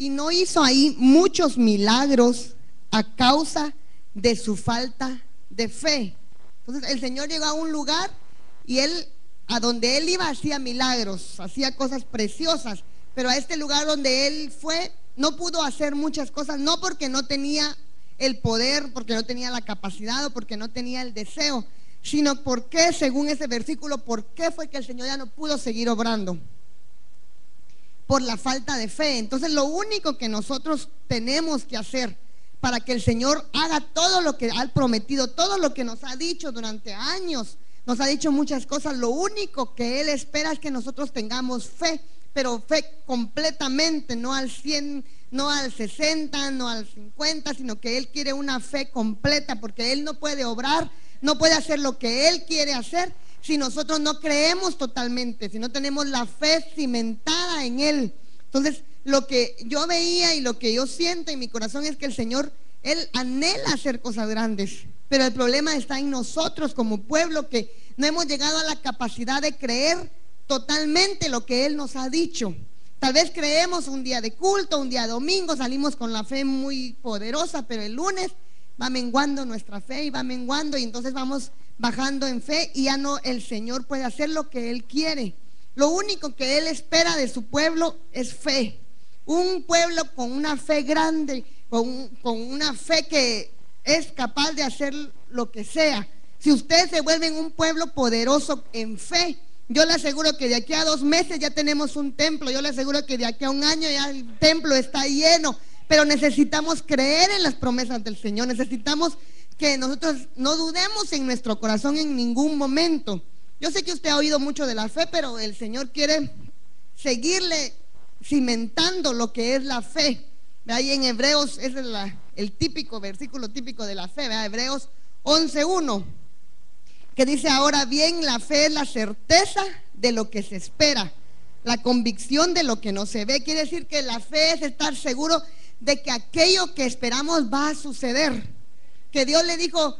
y no hizo ahí muchos milagros a causa de su falta de fe. Entonces el Señor llegó a un lugar y a donde él iba hacía milagros, hacía cosas preciosas, pero a este lugar donde él fue no pudo hacer muchas cosas, no porque no tenía el poder, porque no tenía la capacidad o porque no tenía el deseo, sino porque, según ese versículo, ¿por qué fue que el Señor ya no pudo seguir obrando? Por la falta de fe. Entonces lo único que nosotros tenemos que hacer para que el Señor haga todo lo que ha prometido, todo lo que nos ha dicho durante años, nos ha dicho muchas cosas, lo único que Él espera es que nosotros tengamos fe, pero fe completamente, no al 100, no al 60, no al 50, sino que Él quiere una fe completa, porque Él no puede obrar, no puede hacer lo que Él quiere hacer si nosotros no creemos totalmente, si no tenemos la fe cimentada en Él. Entonces, lo que yo veía y lo que yo siento en mi corazón es que el Señor, Él anhela hacer cosas grandes, pero el problema está en nosotros como pueblo, que no hemos llegado a la capacidad de creer totalmente lo que Él nos ha dicho. Tal vez creemos un día de culto, un día domingo, salimos con la fe muy poderosa, pero el lunes va menguando nuestra fe y va menguando, y entonces vamos bajando en fe y ya no, el Señor puede hacer lo que Él quiere. Lo único que Él espera de su pueblo es fe. Un pueblo con una fe grande, con una fe que es capaz de hacer lo que sea. Si ustedes se vuelven un pueblo poderoso en fe, yo le aseguro que de aquí a 2 meses ya tenemos un templo. Yo le aseguro que de aquí a 1 año ya el templo está lleno. Pero necesitamos creer en las promesas del Señor. Necesitamos que nosotros no dudemos en nuestro corazón en ningún momento. Yo sé que usted ha oído mucho de la fe, pero el Señor quiere seguirle cimentando lo que es la fe. Ahí en Hebreos, ese es el típico versículo típico de la fe, ¿verdad? Hebreos 11:1, que dice: ahora bien, la fe es la certeza de lo que se espera, la convicción de lo que no se ve. Quiere decir que la fe es estar seguro de que aquello que esperamos va a suceder, que Dios le dijo: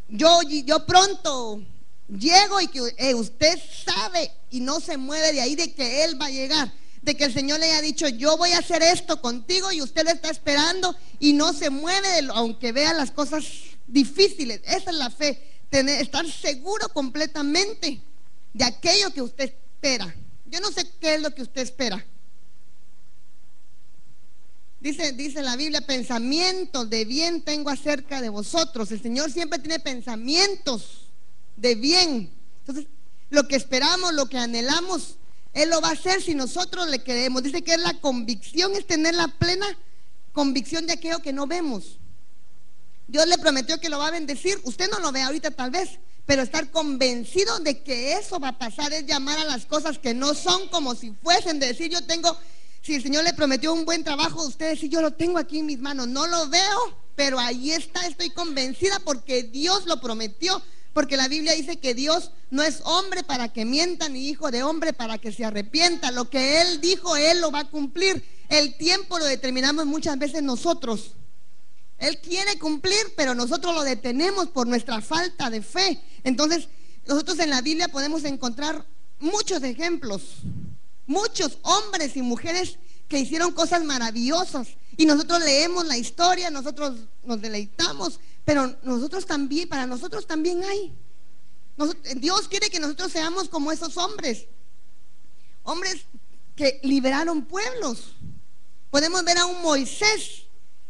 yo pronto llego, y que usted sabe y no se mueve de ahí, de que Él va a llegar, de que el Señor le haya dicho: yo voy a hacer esto contigo, y usted le está esperando y no se mueve aunque vea las cosas difíciles. Esa es la fe, estar seguro completamente de aquello que usted espera. Yo no sé qué es lo que usted espera. Dice la Biblia: pensamientos de bien tengo acerca de vosotros. El Señor siempre tiene pensamientos de bien. Entonces, lo que esperamos, lo que anhelamos, Él lo va a hacer si nosotros le queremos. Dice que es la convicción, es tener la plena convicción de aquello que no vemos. Dios le prometió que lo va a bendecir. Usted no lo ve ahorita tal vez, pero estar convencido de que eso va a pasar es llamar a las cosas que no son como si fuesen. De decir: yo tengo, si el Señor le prometió un buen trabajo, usted dice: yo lo tengo aquí en mis manos, no lo veo, pero ahí está, estoy convencida porque Dios lo prometió. Porque la Biblia dice que Dios no es hombre para que mienta, ni hijo de hombre para que se arrepienta. Lo que Él dijo, Él lo va a cumplir. El tiempo lo determinamos muchas veces nosotros. Él quiere cumplir, pero nosotros lo detenemos por nuestra falta de fe. Entonces, nosotros en la Biblia podemos encontrar muchos ejemplos, muchos hombres y mujeres que hicieron cosas maravillosas, y nosotros leemos la historia, nosotros nos deleitamos, pero nosotros también, para nosotros también hay. Dios quiere que nosotros seamos como esos hombres que liberaron pueblos. Podemos ver a un Moisés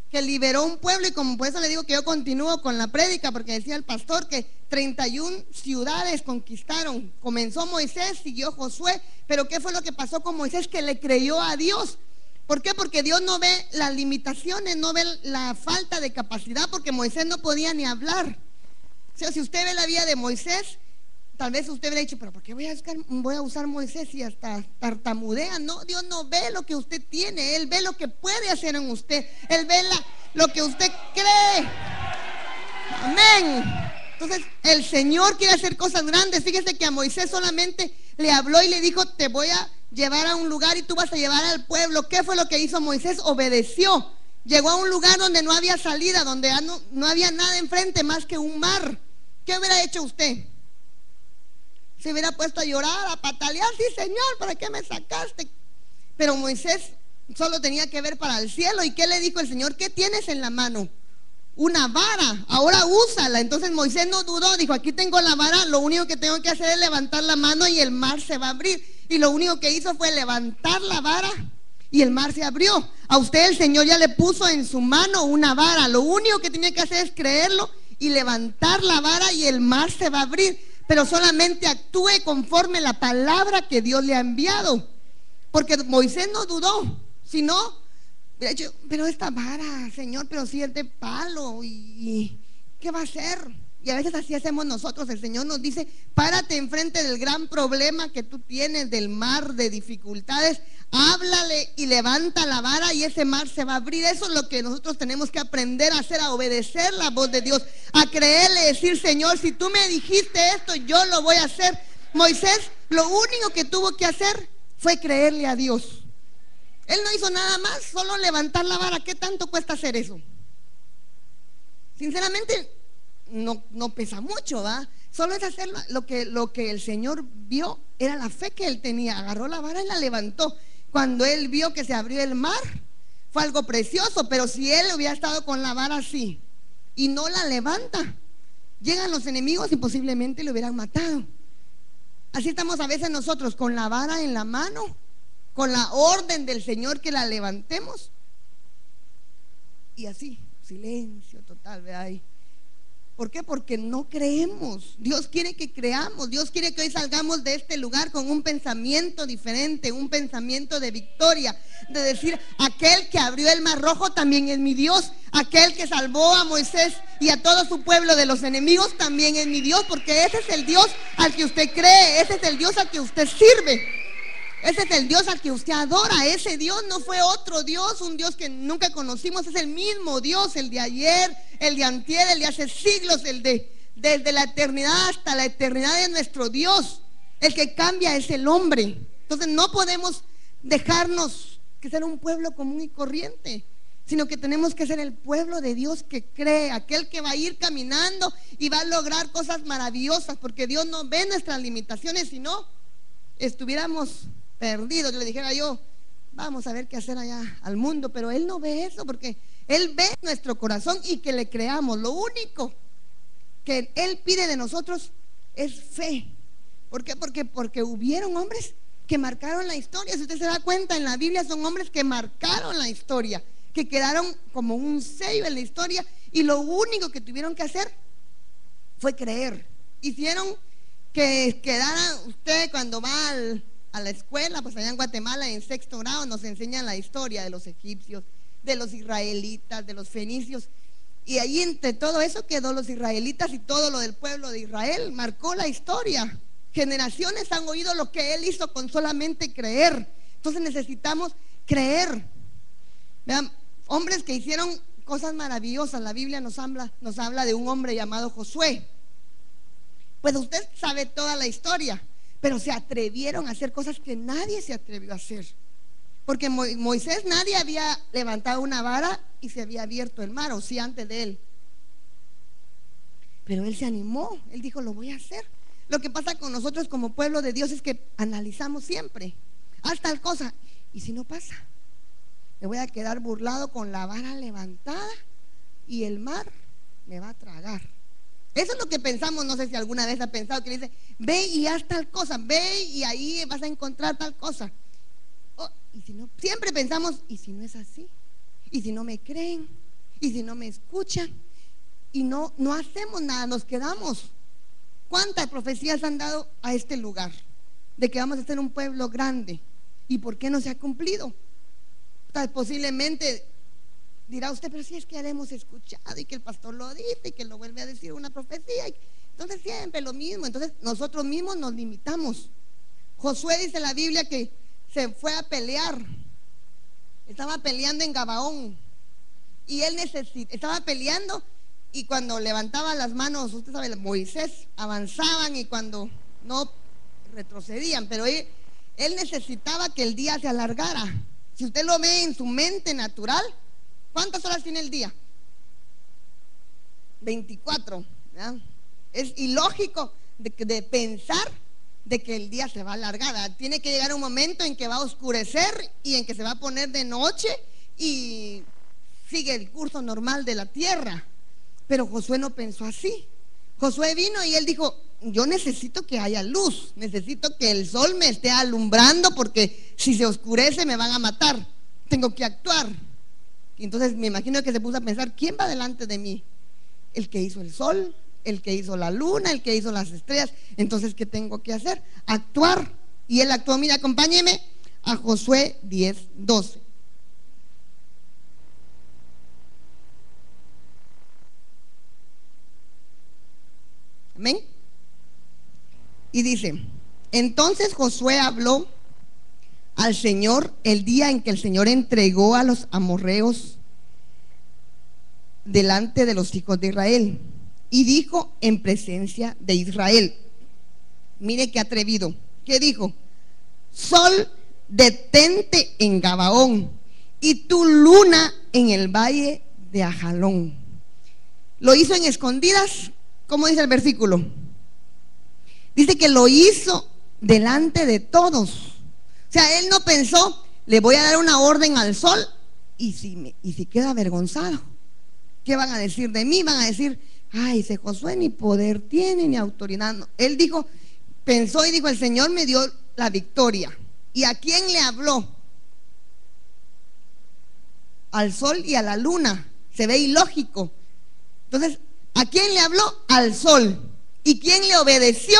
que liberó un pueblo, y como por eso le digo que yo continúo con la prédica, porque decía el pastor que 31 ciudades conquistaron. Comenzó Moisés, siguió Josué, pero ¿qué fue lo que pasó con Moisés? Que le creyó a Dios. ¿Por qué? Porque Dios no ve las limitaciones, no ve la falta de capacidad, porque Moisés no podía ni hablar. O sea, si usted ve la vida de Moisés, tal vez usted hubiera dicho: pero ¿por qué voy a usar Moisés si hasta tartamudea? No, Dios no ve lo que usted tiene, Él ve lo que puede hacer en usted, Él ve lo que usted cree. Amén. Entonces el Señor quiere hacer cosas grandes. Fíjese que a Moisés solamente le habló y le dijo: te voy a llevar a un lugar y tú vas a llevar al pueblo. ¿Qué fue lo que hizo Moisés? Obedeció. Llegó a un lugar donde no había salida, donde no había nada enfrente más que un mar. ¿Qué hubiera hecho usted? Se hubiera puesto a llorar, a patalear: sí, Señor, ¿para qué me sacaste? Pero Moisés solo tenía que ver para el cielo. ¿Y qué le dijo el Señor? ¿Qué tienes en la mano? Una vara, ahora úsala. Entonces Moisés no dudó, dijo, aquí tengo la vara, lo único que tengo que hacer es levantar la mano y el mar se va a abrir. Y lo único que hizo fue levantar la vara y el mar se abrió. A usted el Señor ya le puso en su mano una vara, lo único que tiene que hacer es creerlo y levantar la vara y el mar se va a abrir. Pero solamente actúe conforme la palabra que Dios le ha enviado, porque Moisés no dudó, sino pero esta vara, Señor, pero si es de palo, y ¿qué va a hacer? Y a veces así hacemos nosotros. El Señor nos dice, párate enfrente del gran problema que tú tienes, del mar de dificultades, háblale y levanta la vara y ese mar se va a abrir. Eso es lo que nosotros tenemos que aprender a hacer, a obedecer la voz de Dios, a creerle, decir, Señor, si tú me dijiste esto, yo lo voy a hacer. Moisés lo único que tuvo que hacer fue creerle a Dios. Él no hizo nada más, solo levantar la vara. ¿Qué tanto cuesta hacer eso? Sinceramente, no pesa mucho, ¿va? Solo es hacer lo que el Señor vio, era la fe que él tenía. Agarró la vara y la levantó. Cuando él vio que se abrió el mar, fue algo precioso. Pero si él hubiera estado con la vara así y no la levanta, llegan los enemigos y posiblemente le hubieran matado. Así estamos a veces nosotros, con la vara en la mano, con la orden del Señor que la levantemos, y así, silencio total, ¿verdad? ¿Por qué? Porque no creemos. Dios quiere que creamos. Dios quiere que hoy salgamos de este lugar con un pensamiento diferente, un pensamiento de victoria, de decir, aquel que abrió el mar rojo también es mi Dios, aquel que salvó a Moisés y a todo su pueblo de los enemigos también es mi Dios, porque ese es el Dios al que usted cree, ese es el Dios al que usted sirve. Ese es el Dios al que usted adora. Ese Dios no fue otro Dios, un Dios que nunca conocimos. Es el mismo Dios, el de ayer, el de antier, el de hace siglos, desde la eternidad hasta la eternidad de nuestro Dios. El que cambia es el hombre. Entonces no podemos dejarnos que ser un pueblo común y corriente, sino que tenemos que ser el pueblo de Dios que cree, aquel que va a ir caminando y va a lograr cosas maravillosas, porque Dios no ve nuestras limitaciones, si no estuviéramos perdidos. Yo le dijera yo, vamos a ver qué hacer allá al mundo, pero Él no ve eso, porque Él ve nuestro corazón y que le creamos. Lo único que Él pide de nosotros es fe. ¿Por qué? Porque hubieron hombres que marcaron la historia. Si usted se da cuenta, en la Biblia son hombres que marcaron la historia, que quedaron como un sello en la historia, y lo único que tuvieron que hacer fue creer. Hicieron que quedara usted, cuando va a la escuela, pues allá en Guatemala en sexto grado nos enseñan la historia de los egipcios, de los israelitas, de los fenicios, y ahí entre todo eso quedó los israelitas, y todo lo del pueblo de Israel marcó la historia. Generaciones han oído lo que Él hizo con solamente creer. Entonces necesitamos creer. Vean, hombres que hicieron cosas maravillosas. La Biblia nos habla de un hombre llamado Josué. Pues usted sabe toda la historia, pero se atrevieron a hacer cosas que nadie se atrevió a hacer. Porque Moisés, nadie había levantado una vara y se había abierto el mar, o sí, antes de él. Pero él se animó, él dijo, lo voy a hacer. Lo que pasa con nosotros como pueblo de Dios es que analizamos siempre, haz tal cosa, y si no pasa, me voy a quedar burlado con la vara levantada y el mar me va a tragar. Eso es lo que pensamos. No sé si alguna vez ha pensado que le dice, ve y haz tal cosa, ve y ahí vas a encontrar tal cosa. Oh, y si no, siempre pensamos, ¿y si no es así? ¿Y si no me creen? ¿Y si no me escuchan? Y no hacemos nada, nos quedamos. ¿Cuántas profecías han dado a este lugar de que vamos a ser un pueblo grande? ¿Y por qué no se ha cumplido? Tal, posiblemente dirá usted, pero si es que ya hemos escuchado y que el pastor lo dice y que lo vuelve a decir una profecía, entonces siempre lo mismo. Entonces nosotros mismos nos limitamos. Josué, dice la Biblia, que se fue a pelear. Estaba peleando en Gabaón y él estaba peleando, y cuando levantaba las manos, usted sabe, Moisés, avanzaban, y cuando no, retrocedían. Pero él necesitaba que el día se alargara. Si usted lo ve en su mente natural, ¿cuántas horas tiene el día? 24, ¿verdad? Es ilógico de pensar de que el día se va a alargar. Tiene que llegar un momento en que va a oscurecer y en que se va a poner de noche y sigue el curso normal de la tierra. Pero Josué no pensó así. Josué vino y él dijo: yo necesito que haya luz, necesito que el sol me esté alumbrando, porque si se oscurece me van a matar, tengo que actuar. Y entonces me imagino que se puso a pensar: ¿quién va delante de mí? El que hizo el sol, el que hizo la luna, el que hizo las estrellas. Entonces, ¿qué tengo que hacer? Actuar. Y él actuó. Mira, acompáñeme a Josué 10:12. Amén. Y dice: entonces Josué habló al Señor el día en que el Señor entregó a los amorreos delante de los hijos de Israel, y dijo en presencia de Israel. Mire qué atrevido. ¿Qué dijo? Sol, detente en Gabaón, y tu luna en el valle de Ajalón. Lo hizo en escondidas. ¿Cómo dice el versículo? Dice que lo hizo delante de todos. O sea, él no pensó: le voy a dar una orden al sol y si queda avergonzado, ¿qué van a decir de mí? Van a decir: ay, ese Josué ni poder tiene ni autoridad. No. Él dijo, pensó y dijo: el Señor me dio la victoria. ¿Y a quién le habló? Al sol y a la luna. Se ve ilógico. Entonces, ¿a quién le habló? Al sol. ¿Y quién le obedeció?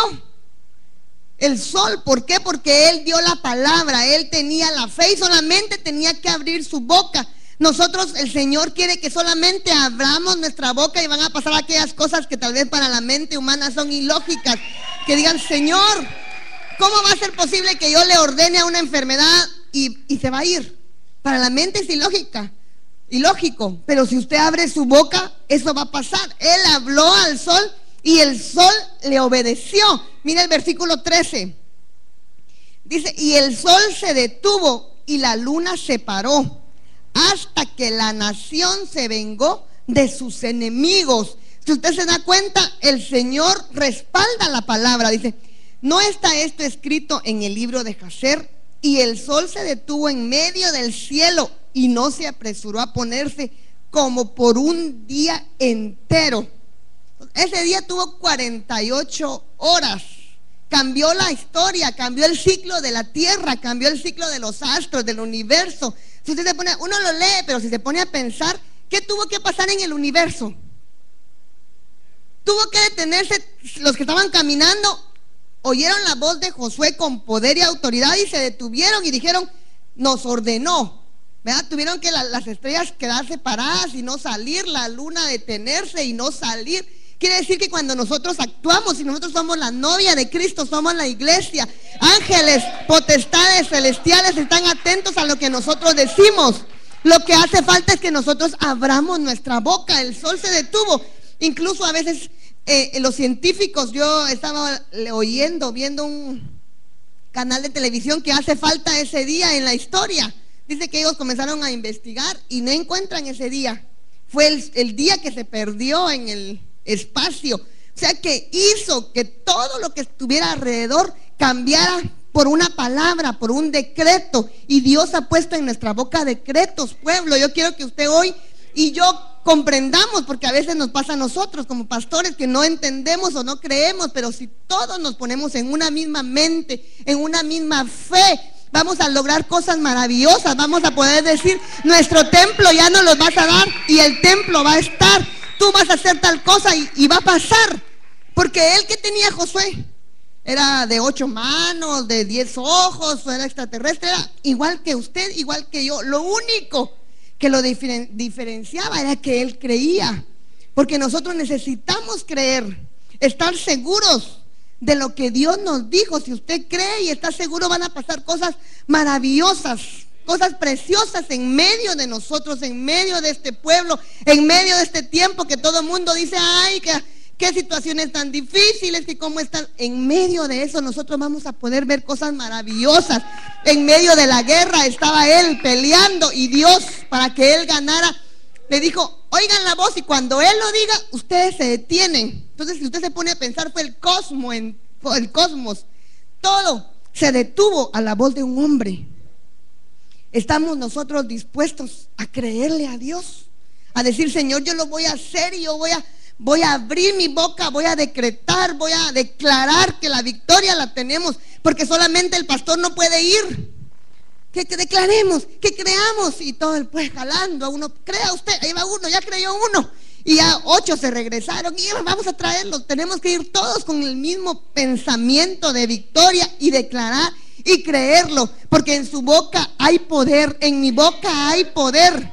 El sol. ¿Por qué? Porque él dio la palabra, él tenía la fe y solamente tenía que abrir su boca. Nosotros, el Señor quiere que solamente abramos nuestra boca, y van a pasar aquellas cosas que tal vez para la mente humana son ilógicas. Que digan: Señor, ¿cómo va a ser posible que yo le ordene a una enfermedad y se va a ir? Para la mente es ilógico, pero si usted abre su boca, eso va a pasar. Él habló al sol y el sol le obedeció. Mira el versículo 13. Dice: y el sol se detuvo y la luna se paró, hasta que la nación se vengó de sus enemigos. Si usted se da cuenta, el Señor respalda la palabra. Dice: ¿no está esto escrito en el libro de Jaser? Y el sol se detuvo en medio del cielo y no se apresuró a ponerse como por un día entero. Ese día tuvo 48 horas. Cambió la historia, cambió el ciclo de la tierra, cambió el ciclo de los astros, del universo. Si usted se pone, uno lo lee, pero si se pone a pensar, ¿qué tuvo que pasar en el universo? Tuvo que detenerse. Los que estaban caminando oyeron la voz de Josué con poder y autoridad y se detuvieron y dijeron: nos ordenó, ¿verdad? Tuvieron que las estrellas quedarse paradas y no salir, la luna detenerse y no salir. Quiere decir que cuando nosotros actuamos, y nosotros somos la novia de Cristo, somos la iglesia, ángeles, potestades celestiales están atentos a lo que nosotros decimos. Lo que hace falta es que nosotros abramos nuestra boca. El sol se detuvo. Incluso a veces los científicos, yo estaba viendo un canal de televisión que hace falta ese día en la historia. Dice que ellos comenzaron a investigar y no encuentran ese día. Fue el día que se perdió en el espacio. O sea, que hizo que todo lo que estuviera alrededor cambiara por una palabra, por un decreto. Y Dios ha puesto en nuestra boca decretos, pueblo. Yo quiero que usted hoy y yo comprendamos, porque a veces nos pasa a nosotros como pastores que no entendemos o no creemos, pero si todos nos ponemos en una misma mente, en una misma fe, vamos a lograr cosas maravillosas. Vamos a poder decir: nuestro templo ya no los vas a dar y el templo va a estar. Tú vas a hacer tal cosa y va a pasar. Porque él que tenía Josué era de 8 manos, de 10 ojos, era extraterrestre, era igual que usted, igual que yo. Lo único que lo diferenciaba era que él creía. Porque nosotros necesitamos creer, estar seguros de lo que Dios nos dijo. Si usted cree y está seguro, van a pasar cosas maravillosas, cosas preciosas en medio de nosotros, en medio de este pueblo, en medio de este tiempo que todo el mundo dice: ay, qué situaciones tan difíciles, que cómo están. En medio de eso nosotros vamos a poder ver cosas maravillosas. En medio de la guerra estaba él peleando, y Dios, para que él ganara, le dijo: oigan la voz, y cuando él lo diga, ustedes se detienen. Entonces, si usted se pone a pensar, fue el cosmos todo se detuvo a la voz de un hombre. ¿Estamos nosotros dispuestos a creerle a Dios? A decir, Señor, yo lo voy a hacer y yo voy a abrir mi boca, voy a decretar, voy a declarar que la victoria la tenemos, porque solamente el pastor no puede ir. Que declaremos, que creamos, y todo el pues jalando a uno. Crea usted, ahí va uno, ya creyó uno, y ya 8 se regresaron, y vamos a traerlos. Tenemos que ir todos con el mismo pensamiento de victoria y declarar y creerlo, porque en su boca hay poder, en mi boca hay poder.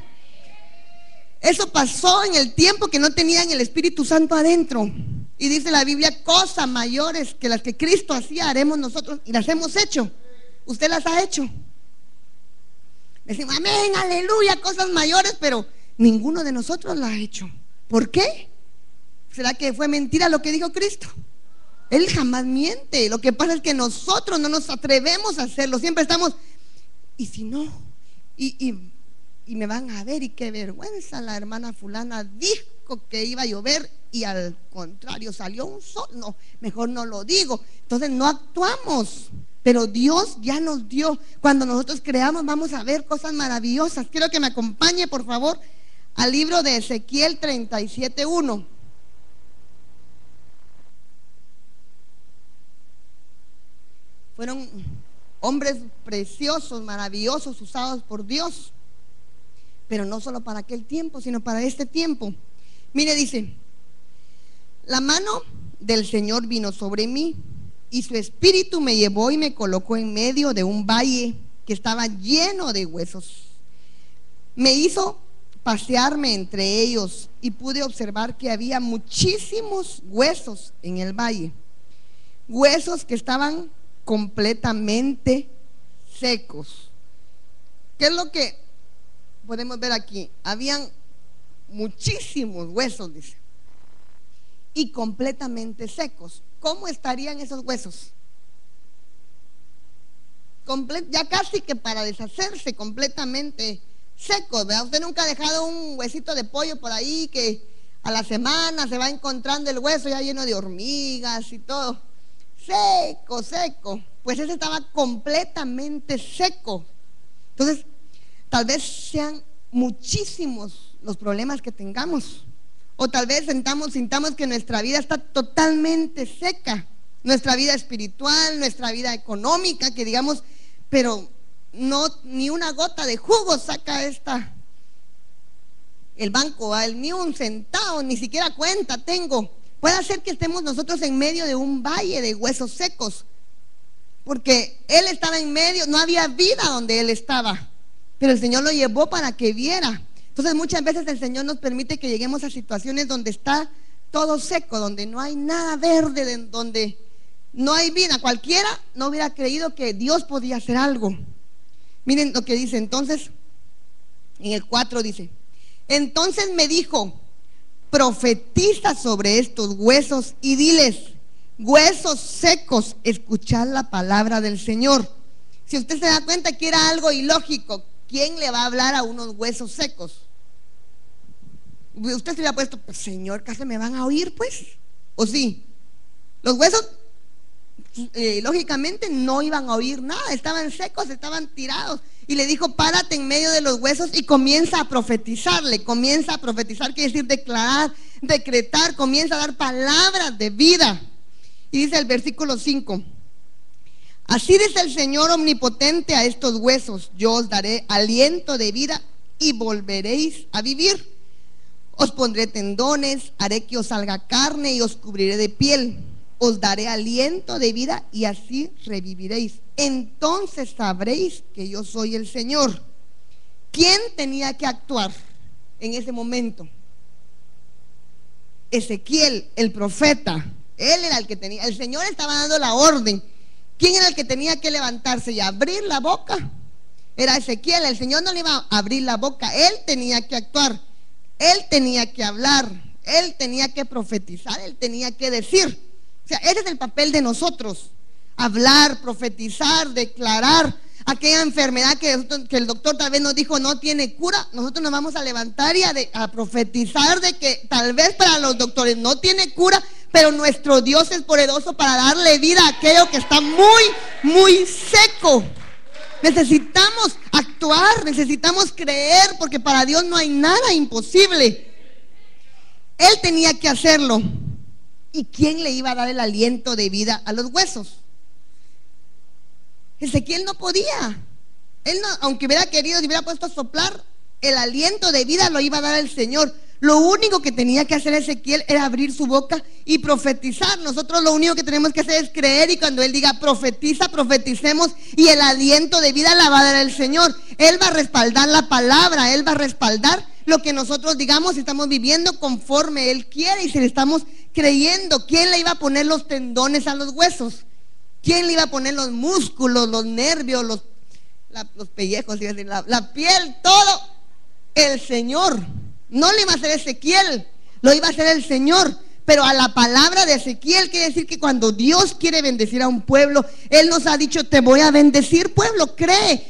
Eso pasó en el tiempo que no tenían el Espíritu Santo adentro. Y dice la Biblia, cosas mayores que las que Cristo hacía haremos nosotros, y las hemos hecho. Usted las ha hecho. Decimos, amén, aleluya, cosas mayores, pero ninguno de nosotros las ha hecho. ¿Por qué? ¿Será que fue mentira lo que dijo Cristo? Él jamás miente. Lo que pasa es que nosotros no nos atrevemos a hacerlo. Siempre estamos, y si no, y me van a ver, y qué vergüenza, la hermana fulana dijo que iba a llover y al contrario salió un sol. No, mejor no lo digo. Entonces no actuamos. Pero Dios ya nos dio. Cuando nosotros creamos, vamos a ver cosas maravillosas. Quiero que me acompañe, por favor, al libro de Ezequiel 37:1. Fueron hombres preciosos, maravillosos, usados por Dios, pero no solo para aquel tiempo, sino para este tiempo. Mire, dice, la mano del Señor vino sobre mí, y su espíritu me llevó y me colocó en medio de un valle que estaba lleno de huesos. Me hizo pasearme entre ellos y pude observar que había muchísimos huesos en el valle. Huesos que estaban completamente secos. ¿Qué es lo que podemos ver aquí? Habían muchísimos huesos, dice, y completamente secos. ¿Cómo estarían esos huesos? Ya casi que para deshacerse, completamente secos, ¿verdad? Usted nunca ha dejado un huesito de pollo por ahí que a la semana se va encontrando el hueso ya lleno de hormigas y todo, seco, seco. Pues ese estaba completamente seco. Entonces, tal vez sean muchísimos los problemas que tengamos, o tal vez sintamos que nuestra vida está totalmente seca, nuestra vida espiritual, nuestra vida económica, que digamos, pero no, ni una gota de jugo saca el banco, ni un centavo, ni siquiera cuenta tengo. Puede ser que estemos nosotros en medio de un valle de huesos secos, porque él estaba en medio, no había vida donde él estaba, pero el Señor lo llevó para que viera. Entonces muchas veces el Señor nos permite que lleguemos a situaciones donde está todo seco, donde no hay nada verde, donde no hay vida. Cualquiera no hubiera creído que Dios podía hacer algo. Miren lo que dice entonces, en el 4 dice, entonces me dijo, profetiza sobre estos huesos y diles, huesos secos, escuchad la palabra del Señor. Si usted se da cuenta que era algo ilógico, ¿quién le va a hablar a unos huesos secos? Usted se le ha puesto, pues Señor, ¿casi me van a oír pues? ¿O sí? Los huesos lógicamente no iban a oír nada, estaban secos, estaban tirados. Y le dijo, párate en medio de los huesos y comienza a profetizarle. Comienza a profetizar, quiere decir declarar, decretar, comienza a dar palabras de vida. Y dice el versículo 5, así dice el Señor omnipotente a estos huesos, yo os daré aliento de vida y volveréis a vivir. Os pondré tendones, haré que os salga carne y os cubriré de piel. Os daré aliento de vida y así reviviréis. Entonces sabréis que yo soy el Señor. ¿Quién tenía que actuar en ese momento? Ezequiel, el profeta. Él era el que tenía, el Señor estaba dando la orden. ¿Quién era el que tenía que levantarse y abrir la boca? Era Ezequiel. El Señor no le iba a abrir la boca, él tenía que actuar, él tenía que hablar, él tenía que profetizar, él tenía que decir. O sea, ese es el papel de nosotros: hablar, profetizar, declarar. Aquella enfermedad que el doctor tal vez nos dijo no tiene cura, nosotros nos vamos a levantar y a profetizar de que tal vez para los doctores no tiene cura, pero nuestro Dios es poderoso para darle vida a aquello que está muy, muy seco. Necesitamos actuar, necesitamos creer, porque para Dios no hay nada imposible. Él tenía que hacerlo. ¿Y quién le iba a dar el aliento de vida a los huesos? Ezequiel no podía. Él no, aunque hubiera querido, si hubiera puesto a soplar, el aliento de vida lo iba a dar el Señor. Lo único que tenía que hacer Ezequiel era abrir su boca y profetizar. Nosotros lo único que tenemos que hacer es creer, y cuando Él diga profetiza, profeticemos, y el aliento de vida la va a dar el Señor. Él va a respaldar la palabra, Él va a respaldar lo que nosotros digamos, si estamos viviendo conforme Él quiere y si le estamos creyendo. ¿Quién le iba a poner los tendones a los huesos? ¿Quién le iba a poner los músculos, los nervios, los pellejos, la piel, todo? El Señor. No lo iba a hacer Ezequiel, lo iba a hacer el Señor. Pero a la palabra de Ezequiel quiere decir que cuando Dios quiere bendecir a un pueblo, Él nos ha dicho: te voy a bendecir, pueblo, cree,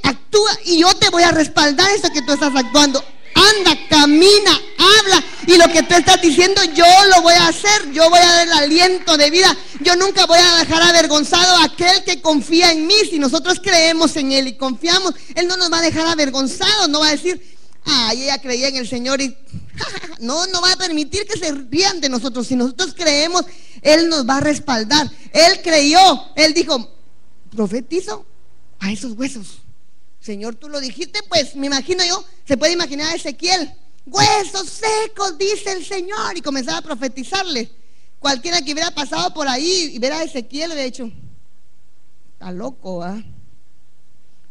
actúa, y yo te voy a respaldar eso que tú estás actuando. Anda, camina, habla, y lo que tú estás diciendo yo lo voy a hacer. Yo voy a dar el aliento de vida. Yo nunca voy a dejar avergonzado a aquel que confía en mí. Si nosotros creemos en Él y confiamos, Él no nos va a dejar avergonzados. No va a decir: ay, ella creía en el Señor y no va a permitir que se rían de nosotros. Si nosotros creemos, Él nos va a respaldar. Él creyó, Él dijo: profetizo a esos huesos. Señor, tú lo dijiste, pues me imagino yo, se puede imaginar a Ezequiel: huesos secos, dice el Señor, y comenzaba a profetizarle. Cualquiera que hubiera pasado por ahí y viera a Ezequiel, de hecho, está loco, ¿ah?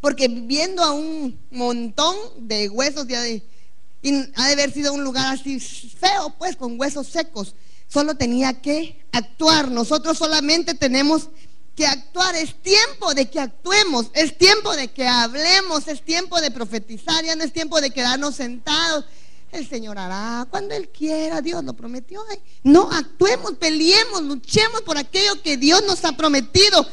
Porque viendo a un montón de huesos, y ha de haber sido un lugar así feo, pues, con huesos secos. Solo tenía que actuar. Nosotros solamente tenemos que actuar. Es tiempo de que actuemos, es tiempo de que hablemos, es tiempo de profetizar. Ya no es tiempo de quedarnos sentados. El Señor hará cuando Él quiera, Dios lo prometió. No, actuemos, peleemos, luchemos por aquello que Dios nos ha prometido.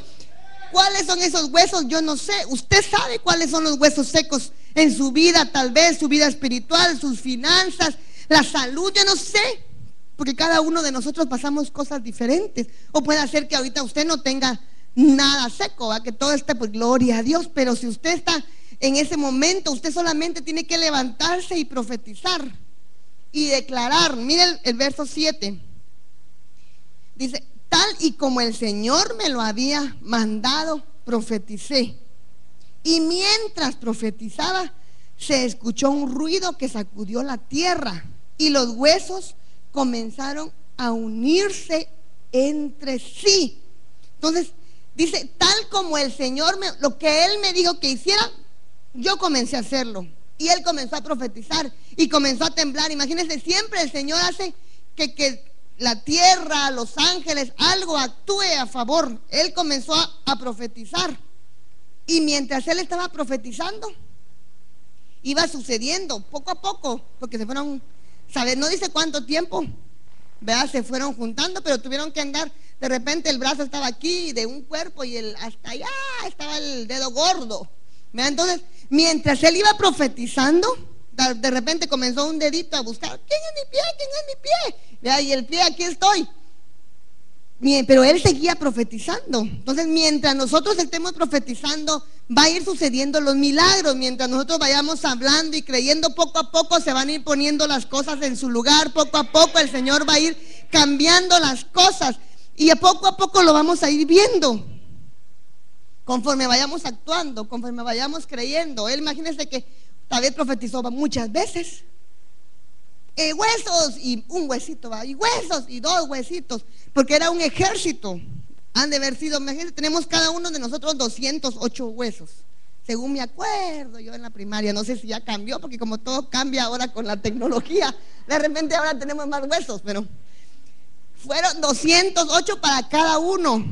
¿Cuáles son esos huesos? Yo no sé. Usted sabe cuáles son los huesos secos en su vida, tal vez su vida espiritual, sus finanzas, la salud. Yo no sé, porque cada uno de nosotros pasamos cosas diferentes. O puede ser que ahorita usted no tenga nada seco, ¿va? Que todo esté, pues gloria a Dios. Pero si usted está en ese momento, usted solamente tiene que levantarse y profetizar y declarar. Miren el verso 7. Dice: tal y como el Señor me lo había mandado, profeticé. Y mientras profetizaba, se escuchó un ruido que sacudió la tierra, y los huesos comenzaron a unirse entre sí. Entonces dice: tal como el Señor lo que Él me dijo que hiciera, yo comencé a hacerlo. Y Él comenzó a profetizar y comenzó a temblar. Imagínense, siempre el Señor hace que la tierra, los ángeles, algo actúe a favor. Él comenzó a profetizar, y mientras Él estaba profetizando, iba sucediendo poco a poco, porque se fueron, ¿sabes? No dice cuánto tiempo, ¿verdad? Se fueron juntando, pero tuvieron que andar. De repente el brazo estaba aquí de un cuerpo y hasta allá estaba el dedo gordo, ¿verdad? Entonces, mientras Él iba profetizando, de repente comenzó un dedito a buscar: ¿quién es mi pie? ¿quién es mi pie? ¿Verdad? Y el pie, aquí estoy. Pero Él seguía profetizando. Entonces, mientras nosotros estemos profetizando, va a ir sucediendo los milagros. Mientras nosotros vayamos hablando y creyendo, poco a poco se van a ir poniendo las cosas en su lugar. Poco a poco el Señor va a ir cambiando las cosas, y a poco lo vamos a ir viendo conforme vayamos actuando, conforme vayamos creyendo. Él, imagínense que tal vez profetizó muchas veces: huesos, y un huesito va, y huesos, y dos huesitos, porque era un ejército. Han de haber sido, imagínense, tenemos cada uno de nosotros 208 huesos, según me acuerdo yo en la primaria. No sé si ya cambió, porque como todo cambia ahora con la tecnología, de repente ahora tenemos más huesos, pero fueron 208 para cada uno,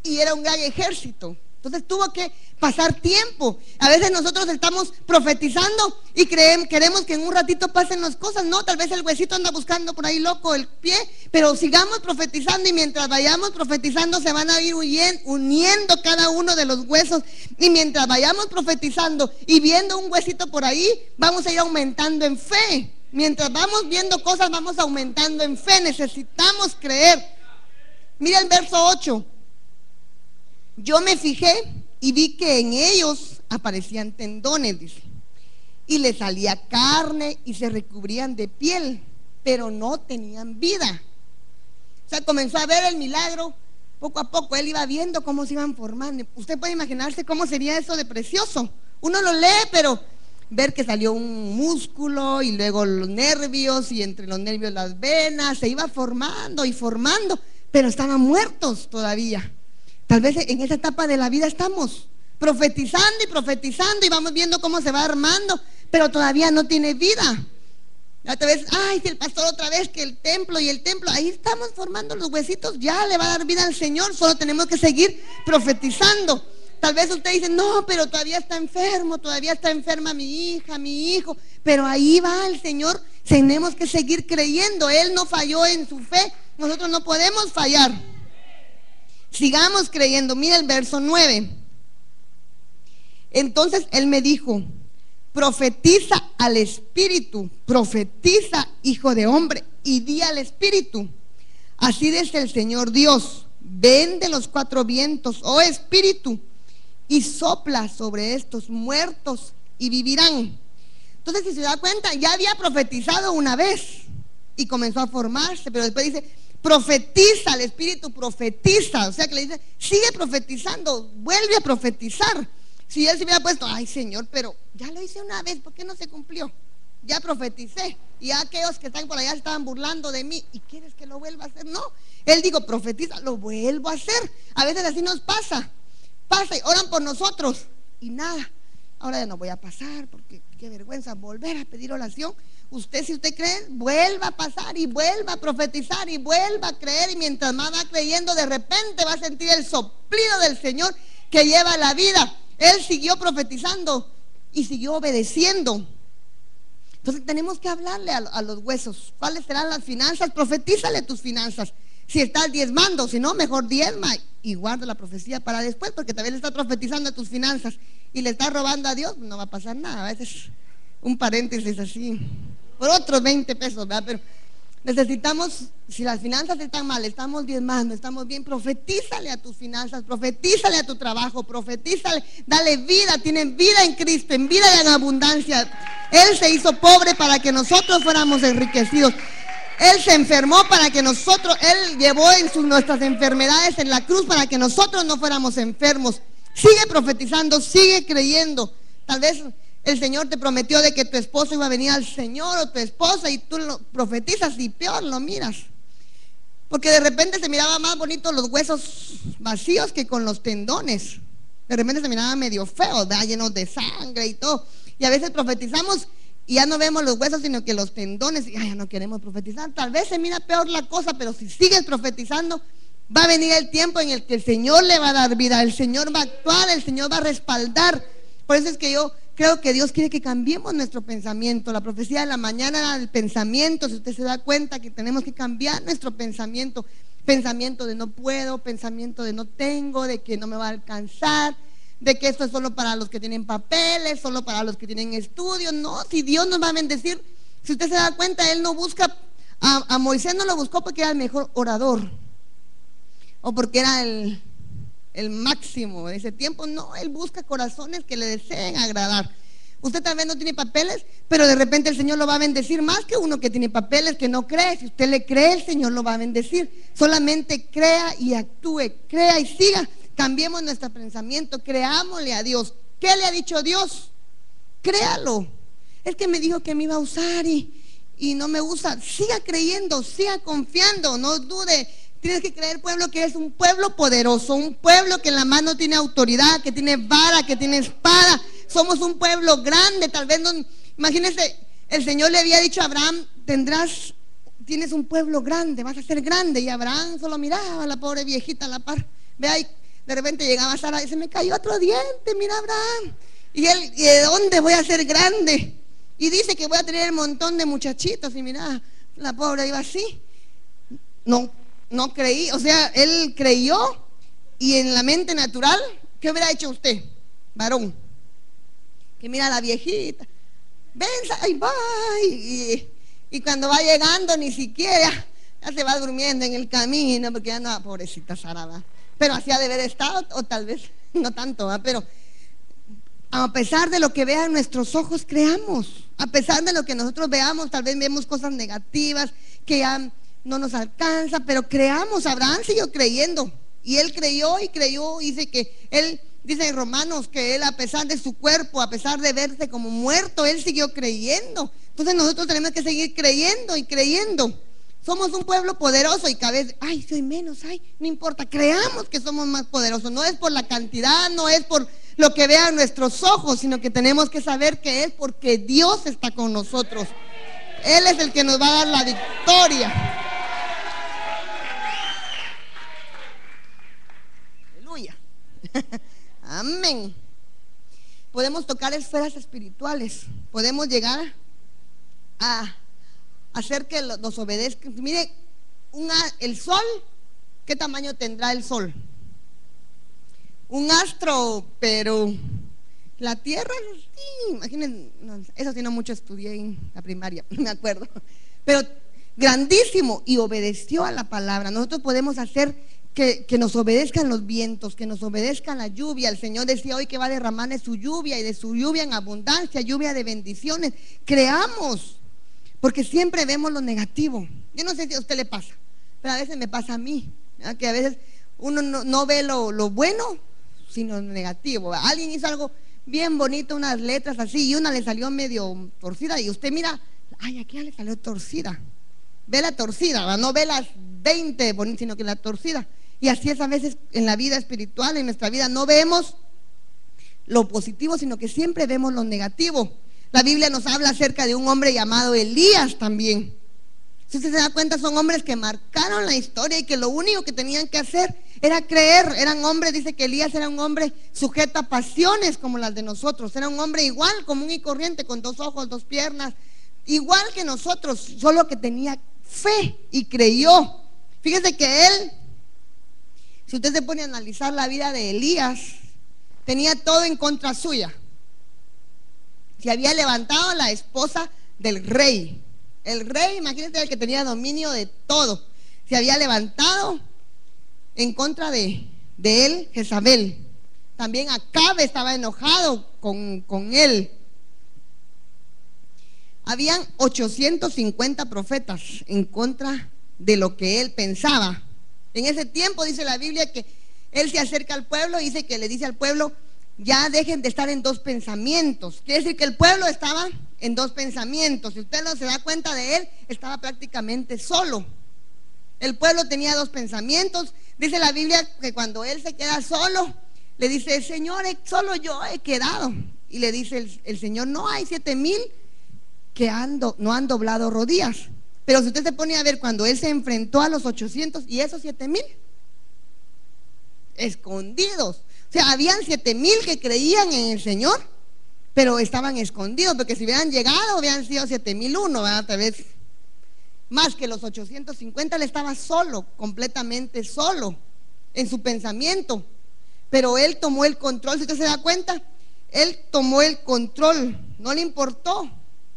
y era un gran ejército. Entonces tuvo que pasar tiempo. A veces nosotros estamos profetizando y queremos que en un ratito pasen las cosas. No, tal vez el huesito anda buscando por ahí loco el pie, pero sigamos profetizando, y mientras vayamos profetizando se van a ir uniendo cada uno de los huesos. Y mientras vayamos profetizando y viendo un huesito por ahí, vamos a ir aumentando en fe. Mientras vamos viendo cosas, vamos aumentando en fe. Necesitamos creer. Mira el verso 8. Yo me fijé y vi que en ellos aparecían tendones, dice, y les salía carne y se recubrían de piel, pero no tenían vida. O sea, comenzó a ver el milagro poco a poco. Él iba viendo cómo se iban formando. Usted puede imaginarse cómo sería eso de precioso. Uno lo lee, pero ver que salió un músculo y luego los nervios, y entre los nervios las venas, se iba formando y formando, pero estaban muertos todavía. Tal vez en esa etapa de la vida estamos profetizando y vamos viendo cómo se va armando, pero todavía no tiene vida. Otra vez, ay, si el pastor otra vez que el templo y el templo, ahí estamos formando los huesitos, ya le va a dar vida al Señor, solo tenemos que seguir profetizando. Tal vez usted dice, no, pero todavía está enfermo, todavía está enferma mi hija, mi hijo, pero ahí va el Señor. Tenemos que seguir creyendo. Él no falló en su fe, nosotros no podemos fallar. Sigamos creyendo. Mira el verso 9. Entonces él me dijo, profetiza al Espíritu, profetiza, hijo de hombre, y di al Espíritu, así dice el Señor Dios, ven de los cuatro vientos, oh Espíritu, y sopla sobre estos muertos y vivirán. Entonces, si se da cuenta, ya había profetizado una vez y comenzó a formarse, pero después dice, profetiza al Espíritu, profetiza. O sea que le dice, sigue profetizando, vuelve a profetizar. Si él se hubiera puesto, ay Señor, pero ya lo hice una vez, ¿por qué no se cumplió? Ya profeticé, y aquellos que están por allá estaban burlando de mí, ¿y quieres que lo vuelva a hacer? No, él dijo, profetiza, lo vuelvo a hacer. A veces así nos pasa y oran por nosotros y nada. Ahora ya no voy a pasar porque qué vergüenza volver a pedir oración. Usted, si usted cree, vuelva a pasar y vuelva a profetizar y vuelva a creer, y mientras más va creyendo, de repente va a sentir el soplido del Señor que lleva la vida. Él siguió profetizando y siguió obedeciendo. Entonces tenemos que hablarle a los huesos. ¿Cuáles serán las finanzas? Profetízale tus finanzas. Si estás diezmando, si no, mejor diezma y guarda la profecía para después, porque también le estás profetizando a tus finanzas y le estás robando a Dios, no va a pasar nada. A veces un paréntesis así, por otros 20 pesos, ¿verdad? Pero necesitamos, si las finanzas están mal, estamos diezmando, estamos bien, profetízale a tus finanzas, profetízale a tu trabajo, profetízale, dale vida, tienen vida en Cristo, en vida y en abundancia. Él se hizo pobre para que nosotros fuéramos enriquecidos. Él se enfermó para que nosotros, Él llevó nuestras enfermedades en la cruz para que nosotros no fuéramos enfermos. Sigue profetizando, sigue creyendo. Tal vez el Señor te prometió de que tu esposo iba a venir al Señor, o tu esposa, y tú lo profetizas y peor lo miras. Porque de repente se miraba más bonito los huesos vacíos que con los tendones. De repente se miraba medio feo, ¿verdad? Llenos de sangre y todo. Y a veces profetizamos y ya no vemos los huesos, sino que los tendones, y ya no queremos profetizar. Tal vez se mira peor la cosa, pero si sigues profetizando, va a venir el tiempo en el que el Señor le va a dar vida, el Señor va a actuar, el Señor va a respaldar. Por eso es que yo creo que Dios quiere que cambiemos nuestro pensamiento. La profecía de la mañana era el pensamiento. Si usted se da cuenta que tenemos que cambiar nuestro pensamiento, pensamiento de no puedo, pensamiento de no tengo, de que no me va a alcanzar, de que esto es solo para los que tienen papeles, solo para los que tienen estudios. No, si Dios nos va a bendecir, si usted se da cuenta, Él no busca, a Moisés no lo buscó porque era el mejor orador o porque era el máximo de ese tiempo. No, Él busca corazones que le deseen agradar. Usted tal vez no tiene papeles, pero de repente el Señor lo va a bendecir más que uno que tiene papeles, que no cree. Si usted le cree, el Señor lo va a bendecir. Solamente crea y actúe, crea y siga. Cambiemos nuestro pensamiento, creámosle a Dios. ¿Qué le ha dicho Dios? Créalo. Es que me dijo que me iba a usar y no me usa. Siga creyendo, siga confiando, no dude. Tienes que creer, pueblo, que es un pueblo poderoso, un pueblo que en la mano tiene autoridad, que tiene vara, que tiene espada. Somos un pueblo grande. Tal vez no, imagínense, el Señor le había dicho a Abraham, tienes un pueblo grande, vas a ser grande. Y Abraham solo miraba a la pobre viejita a la par. Vea, y de repente llegaba Sara y se me cayó otro diente, mira Abraham. Y él, ¿y de dónde voy a ser grande? Y dice que voy a tener un montón de muchachitos. Y mira, la pobre iba así. No creí, o sea, él creyó, y en la mente natural, ¿qué hubiera hecho usted, varón? Que mira a la viejita, ven, ay, bye, Y cuando va llegando ni siquiera, ya se va durmiendo en el camino, porque ya no, pobrecita Sara, ¿va? Pero así ha de haber estado, o tal vez no tanto, ¿va? Pero a pesar de lo que vean nuestros ojos, creamos. A pesar de lo que nosotros veamos, tal vez vemos cosas negativas que ya no nos alcanza, pero creamos. Abraham siguió creyendo. Y él creyó y creyó. Dice que él, dice en Romanos, que él, a pesar de su cuerpo, a pesar de verse como muerto, él siguió creyendo. Entonces nosotros tenemos que seguir creyendo y creyendo. Somos un pueblo poderoso y cada vez, ay, soy menos, ay, no importa, creamos que somos más poderosos. No es por la cantidad, no es por lo que vean nuestros ojos, sino que tenemos que saber que es porque Dios está con nosotros. Él es el que nos va a dar la victoria. Aleluya. Amén. Podemos tocar esferas espirituales. Podemos llegar a hacer que nos obedezcan. Mire, el sol, ¿qué tamaño tendrá el sol? Un astro, pero la tierra, sí, imaginen, no, eso sí no mucho estudié en la primaria, no me acuerdo, pero grandísimo, y obedeció a la palabra. Nosotros podemos hacer que nos obedezcan los vientos, que nos obedezca la lluvia. El Señor decía hoy que va a derramar de su lluvia, y de su lluvia en abundancia, lluvia de bendiciones. Creamos, porque siempre vemos lo negativo. Yo no sé si a usted le pasa, pero a veces me pasa a mí, ¿verdad? Que a veces uno no ve lo bueno, sino lo negativo. Alguien hizo algo bien bonito, unas letras así, y una le salió medio torcida, y usted mira, ay, aquí ya le salió torcida. Ve la torcida, ¿verdad? No ve las 20 bonitas, sino que la torcida. Y así es a veces en la vida espiritual, en nuestra vida, no vemos lo positivo, sino que siempre vemos lo negativo. La Biblia nos habla acerca de un hombre llamado Elías también. Si usted se da cuenta, son hombres que marcaron la historia y que lo único que tenían que hacer era creer. Eran hombres, dice que Elías era un hombre sujeto a pasiones como las de nosotros. Era un hombre igual, común y corriente, con 2 ojos, 2 piernas, igual que nosotros, solo que tenía fe y creyó. Fíjese que él, si usted se pone a analizar la vida de Elías, tenía todo en contra suya. Se había levantado la esposa del rey. El rey, imagínense, el que tenía dominio de todo. Se había levantado en contra de él, Jezabel. También Acabe estaba enojado con él. Habían 850 profetas en contra de lo que él pensaba. En ese tiempo dice la Biblia que él se acerca al pueblo y dice que le dice al pueblo: ya dejen de estar en 2 pensamientos. Quiere decir que el pueblo estaba en 2 pensamientos. Si usted no se da cuenta de él, estaba prácticamente solo. El pueblo tenía 2 pensamientos. Dice la Biblia que cuando él se queda solo, le dice: Señor, solo yo he quedado. Y le dice el Señor: no, hay 7,000 que no han doblado rodillas. Pero si usted se pone a ver, cuando él se enfrentó a los 800 y esos 7,000 escondidos. O sea, habían 7,000 que creían en el Señor, pero estaban escondidos, porque si hubieran llegado, hubieran sido 7,001, ¿verdad? Tal vez más que los 850. Él estaba solo, completamente solo en su pensamiento. Pero él tomó el control. Si usted se da cuenta, él tomó el control, no le importó.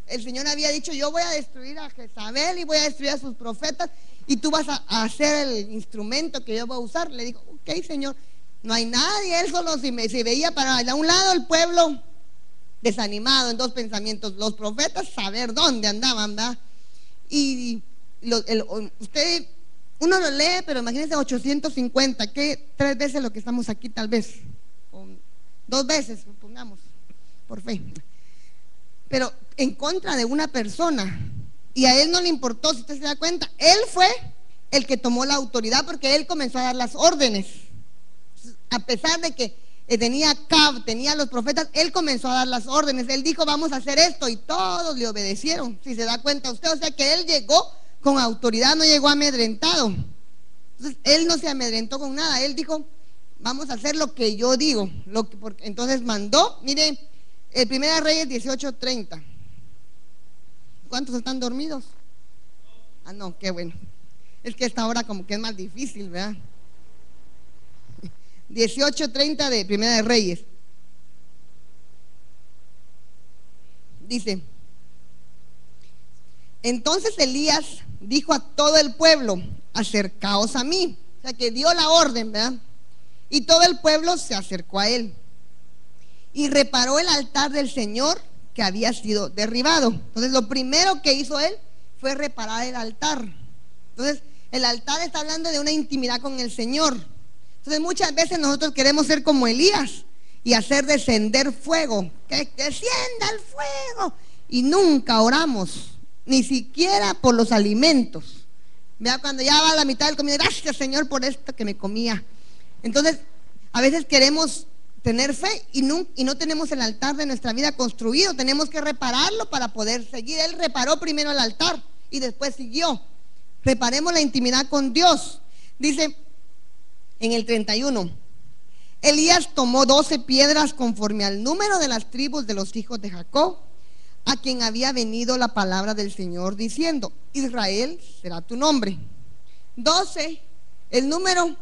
El Señor había dicho: yo voy a destruir a Jezabel y voy a destruir a sus profetas, y tú vas a hacer el instrumento que yo voy a usar. Le dijo: ok, Señor. No hay nadie. Él solo se veía para un lado el pueblo desanimado, en 2 pensamientos. Los profetas, saber dónde andaban, ¿verdad? Y usted, uno lo lee, pero imagínense 850, que 3 veces lo que estamos aquí, tal vez, o 2 veces, pongamos, por fe. Pero en contra de una persona, y a él no le importó. Si usted se da cuenta, él fue el que tomó la autoridad, porque él comenzó a dar las órdenes. A pesar de que tenía los profetas, él comenzó a dar las órdenes. Él dijo: vamos a hacer esto, y todos le obedecieron. Si se da cuenta usted, o sea que él llegó con autoridad, no llegó amedrentado. Entonces él no se amedrentó con nada. Él dijo: vamos a hacer lo que yo digo. Entonces mandó. Mire, el 1 Reyes 18:30. ¿Cuántos están dormidos? Ah, no, qué bueno. Es que esta hora como que es más difícil, ¿verdad? 18:30 de 1 Reyes. Dice: Entonces Elías dijo a todo el pueblo: acercaos a mí. O sea, que dio la orden, ¿verdad? Y todo el pueblo se acercó a él y reparó el altar del Señor que había sido derribado. Entonces lo primero que hizo él fue reparar el altar. Entonces el altar está hablando de una intimidad con el Señor. Entonces muchas veces nosotros queremos ser como Elías y hacer descender fuego, que descienda el fuego, y nunca oramos, ni siquiera por los alimentos. Vea, cuando ya va a la mitad del comida, gracias Señor por esto que me comía. Entonces a veces queremos tener fe y no tenemos el altar de nuestra vida construido. Tenemos que repararlo para poder seguir. Él reparó primero el altar y después siguió. Reparemos la intimidad con Dios. Dice en el 31: Elías tomó 12 piedras conforme al número de las tribus de los hijos de Jacob, a quien había venido la palabra del Señor diciendo: Israel será tu nombre. 12, el número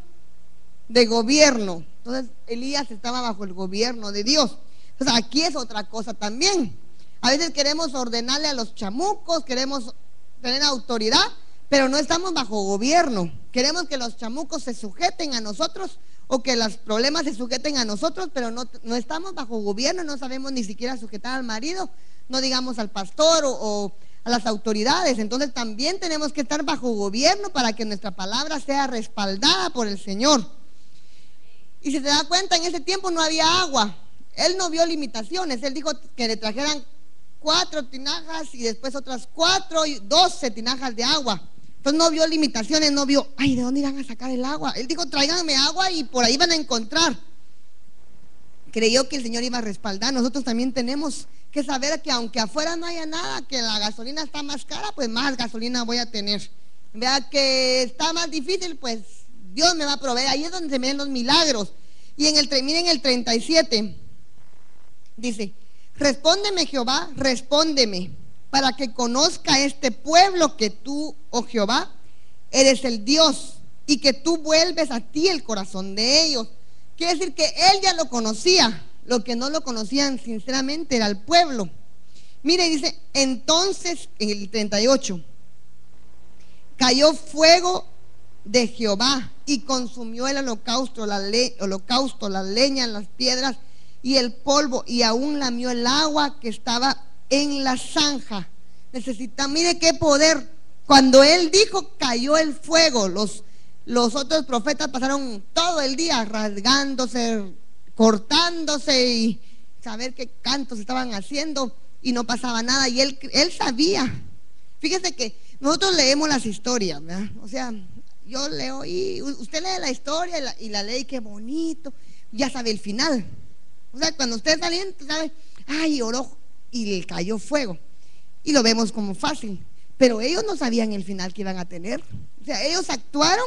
de gobierno. Entonces Elías estaba bajo el gobierno de Dios. Entonces aquí es otra cosa también. A veces queremos ordenarle a los chamucos, queremos tener autoridad, pero no estamos bajo gobierno. Queremos que los chamucos se sujeten a nosotros, o que los problemas se sujeten a nosotros, pero no estamos bajo gobierno. No sabemos ni siquiera sujetar al marido, no digamos al pastor o a las autoridades. Entonces también tenemos que estar bajo gobierno para que nuestra palabra sea respaldada por el Señor. Y si se da cuenta, en ese tiempo no había agua. Él no vio limitaciones. Él dijo que le trajeran 4 tinajas y después otras 4 y 12 tinajas de agua. Entonces no vio limitaciones, no vio, ay, ¿de dónde irán a sacar el agua? Él dijo: tráiganme agua y por ahí van a encontrar. Creyó que el Señor iba a respaldar. Nosotros también tenemos que saber que aunque afuera no haya nada, que la gasolina está más cara, pues más gasolina voy a tener. Vea que está más difícil, pues Dios me va a proveer. Ahí es donde se ven los milagros. Y miren el 37. Dice: respóndeme Jehová, respóndeme, para que conozca este pueblo que tú, oh Jehová, eres el Dios, y que tú vuelves a ti el corazón de ellos. Quiere decir que él ya lo conocía. Lo que no lo conocían sinceramente era el pueblo. Mire, dice, entonces en el 38, cayó fuego de Jehová y consumió el holocausto, la leña, las piedras y el polvo, y aún lamió el agua que estaba en la zanja. Mire qué poder. Cuando él dijo, cayó el fuego. Los otros profetas pasaron todo el día rasgándose, cortándose y saber qué cantos estaban haciendo, y no pasaba nada. Y él sabía. Fíjese que nosotros leemos las historias, ¿verdad? O sea, yo leo y usted lee la historia y la lee, qué bonito, ya sabe el final. O sea, cuando usted está leyendo, sabe, ay, oró y le cayó fuego, y lo vemos como fácil, pero ellos no sabían el final que iban a tener. O sea, ellos actuaron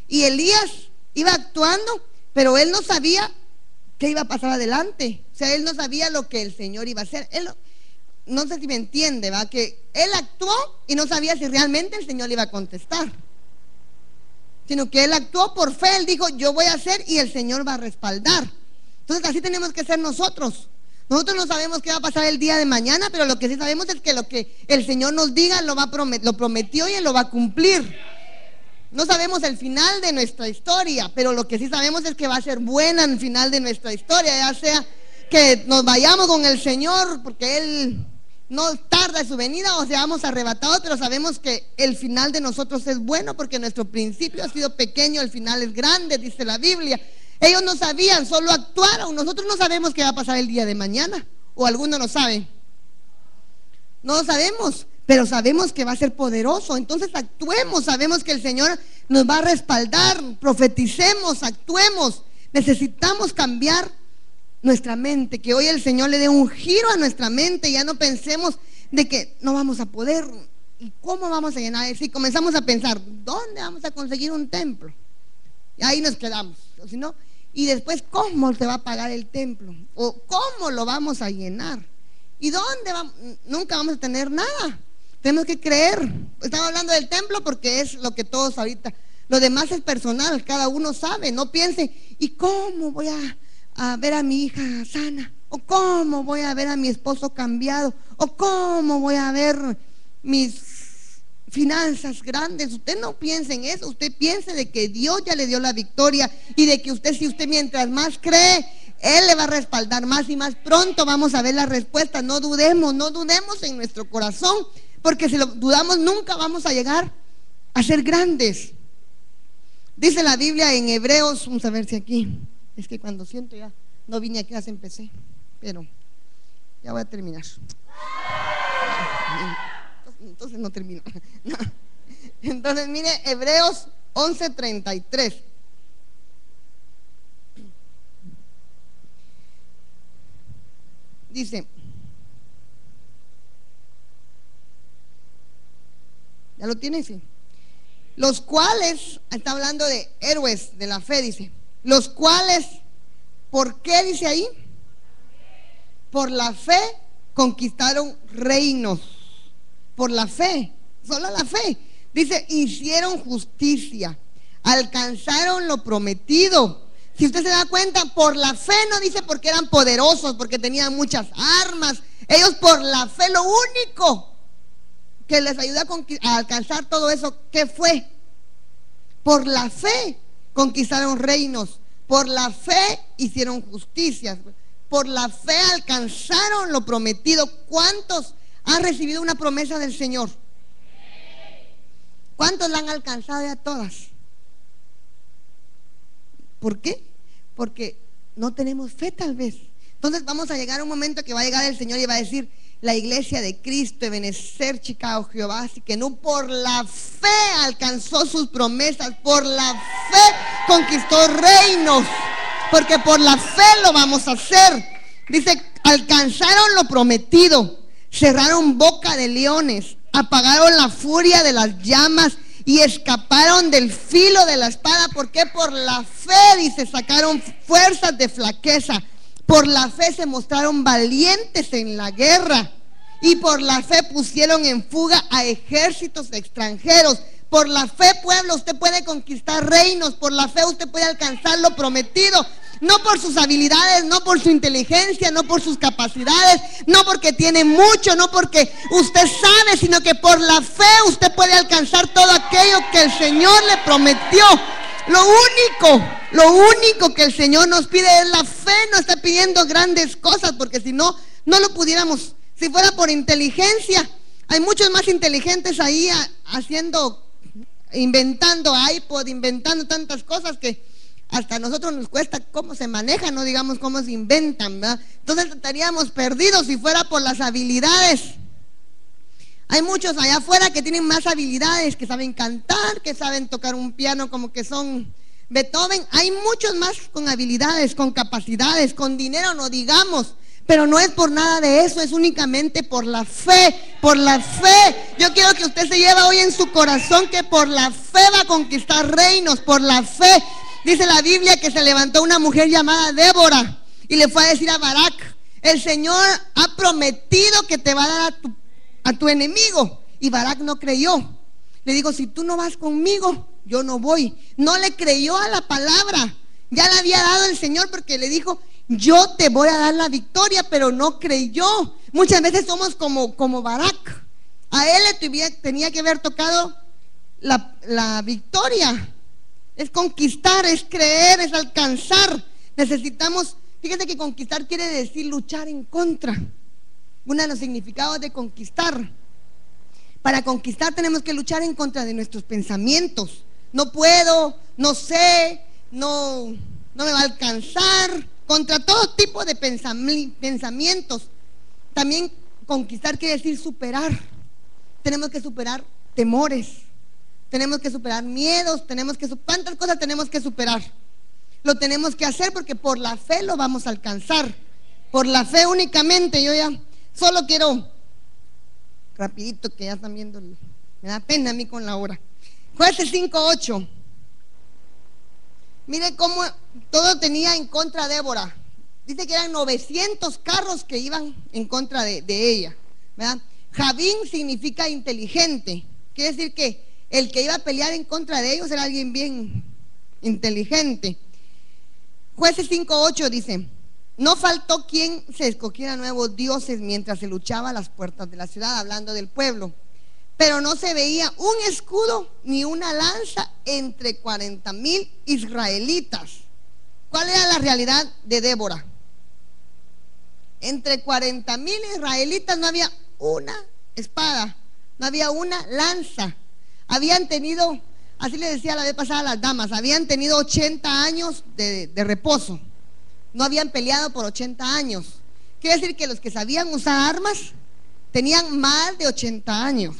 y Elías iba actuando, pero él no sabía qué iba a pasar adelante. O sea, él no sabía lo que el Señor iba a hacer. Él no sé si me entiende, ¿va? Que él actuó y no sabía si realmente el Señor le iba a contestar, sino que él actuó por fe. Él dijo, yo voy a hacer y el Señor va a respaldar. Entonces así tenemos que ser nosotros. Nosotros no sabemos qué va a pasar el día de mañana, pero lo que sí sabemos es que lo que el Señor nos diga lo prometió y Él lo va a cumplir. No sabemos el final de nuestra historia, pero lo que sí sabemos es que va a ser buena el final de nuestra historia, ya sea que nos vayamos con el Señor porque Él no tarda en su venida o seamos arrebatados, pero sabemos que el final de nosotros es bueno porque nuestro principio ha sido pequeño, el final es grande, dice la Biblia. Ellos no sabían, solo actuaron. Nosotros no sabemos qué va a pasar el día de mañana, o alguno no sabe. No lo sabemos, pero sabemos que va a ser poderoso. Entonces actuemos, sabemos que el Señor nos va a respaldar. Profeticemos, actuemos. Necesitamos cambiar nuestra mente, que hoy el Señor le dé un giro a nuestra mente. Ya no pensemos de que no vamos a poder, y cómo vamos a llenar. Si comenzamos a pensar, ¿dónde vamos a conseguir un templo? Y ahí nos quedamos, o si no, y después, ¿cómo se va a pagar el templo? ¿O cómo lo vamos a llenar? ¿Y dónde vamos? Nunca vamos a tener nada. Tenemos que creer. Estamos hablando del templo porque es lo que todos ahorita. Lo demás es personal, cada uno sabe. No piense, ¿y cómo voy a ver a mi hija sana? ¿O cómo voy a ver a mi esposo cambiado? ¿O cómo voy a ver mis finanzas grandes. Usted no piense en eso, usted piense de que Dios ya le dio la victoria y de que usted, si usted mientras más cree, Él le va a respaldar más y más pronto vamos a ver la respuesta. No dudemos, no dudemos en nuestro corazón, porque si lo dudamos nunca vamos a llegar a ser grandes. Dice la Biblia en Hebreos, vamos a ver si aquí, es que cuando siento ya, no vine aquí, ya empecé, pero ya voy a terminar. Entonces no termino. No. Entonces mire, Hebreos 11:33. Dice, ¿ya lo tiene? Sí. Los cuales, está hablando de héroes de la fe, dice, los cuales, ¿por qué dice ahí? Por la fe conquistaron reinos. Por la fe, solo la fe. Dice, hicieron justicia, alcanzaron lo prometido. Si usted se da cuenta, por la fe, no dice porque eran poderosos, porque tenían muchas armas. Ellos por la fe, lo único que les ayudó a alcanzar todo eso, ¿qué fue? Por la fe conquistaron reinos, por la fe hicieron justicias, por la fe alcanzaron lo prometido. ¿Cuántos han recibido una promesa del Señor? ¿Cuántos la han alcanzado ya todas? ¿Por qué? Porque no tenemos fe tal vez. Entonces vamos a llegar a un momento que va a llegar el Señor y va a decir, la iglesia de Cristo, Ebenezer, Chicago, Jehová, así que no, por la fe alcanzó sus promesas, por la fe conquistó reinos, porque por la fe lo vamos a hacer. Dice, alcanzaron lo prometido, cerraron boca de leones, apagaron la furia de las llamas y escaparon del filo de la espada. Porque por la fe, dice, sacaron fuerzas de flaqueza. Por la fe se mostraron valientes en la guerra, y por la fe pusieron en fuga a ejércitos extranjeros. Por la fe, pueblo, usted puede conquistar reinos. Por la fe usted puede alcanzar lo prometido. No por sus habilidades, no por su inteligencia, no por sus capacidades, no porque tiene mucho, no porque usted sabe, sino que por la fe usted puede alcanzar todo aquello que el Señor le prometió. Lo único que el Señor nos pide es la fe. No está pidiendo grandes cosas, porque si no, no lo pudiéramos. Si fuera por inteligencia, hay muchos más inteligentes ahí inventando iPod, inventando tantas cosas que hasta a nosotros nos cuesta cómo se manejan, no digamos cómo se inventan, ¿verdad? Entonces estaríamos perdidos si fuera por las habilidades. Hay muchos allá afuera que tienen más habilidades, que saben cantar, que saben tocar un piano como que son Beethoven. Hay muchos más con habilidades, con capacidades, con dinero, no digamos. Pero no es por nada de eso, es únicamente por la fe, por la fe. Yo quiero que usted se lleve hoy en su corazón que por la fe va a conquistar reinos, por la fe. Dice la Biblia que se levantó una mujer llamada Débora y le fue a decir a Barak, el Señor ha prometido que te va a dar a tu enemigo. Y Barak no creyó. Le digo, si tú no vas conmigo, yo no voy. No le creyó a la palabra. Ya la había dado el Señor, porque le dijo, yo te voy a dar la victoria, pero no creyó. Muchas veces somos como Barak. A él le tenía que haber tocado la victoria. Es conquistar, es creer, es alcanzar. Necesitamos, fíjate que conquistar quiere decir luchar en contra. Uno de los significados de conquistar. Para conquistar tenemos que luchar en contra de nuestros pensamientos. No puedo, no sé, no me va a alcanzar. Contra todo tipo de pensamientos. También conquistar quiere decir superar. Tenemos que superar temores. Tenemos que superar miedos. ¿Cuántas cosas tenemos que superar? Lo tenemos que hacer porque por la fe lo vamos a alcanzar. Por la fe únicamente. Yo ya solo quiero, rapidito, que ya están viendo, me da pena a mí con la hora. Jueces 5:8. Mire cómo todo tenía en contra de Débora. Dice que eran 900 carros que iban en contra de ella, ¿verdad? Javín significa inteligente. Quiere decir que el que iba a pelear en contra de ellos era alguien bien inteligente. Jueces 5:8 dice, no faltó quien se escogiera nuevos dioses mientras se luchaba a las puertas de la ciudad, hablando del pueblo. pero no se veía un escudo ni una lanza entre 40,000 israelitas. ¿Cuál era la realidad de Débora? Entre 40,000 israelitas no había una espada, no había una lanza. Habían tenido, así le decía la vez pasada a las damas, habían tenido 80 años de reposo. No habían peleado por 80 años. Quiere decir que los que sabían usar armas tenían más de 80 años.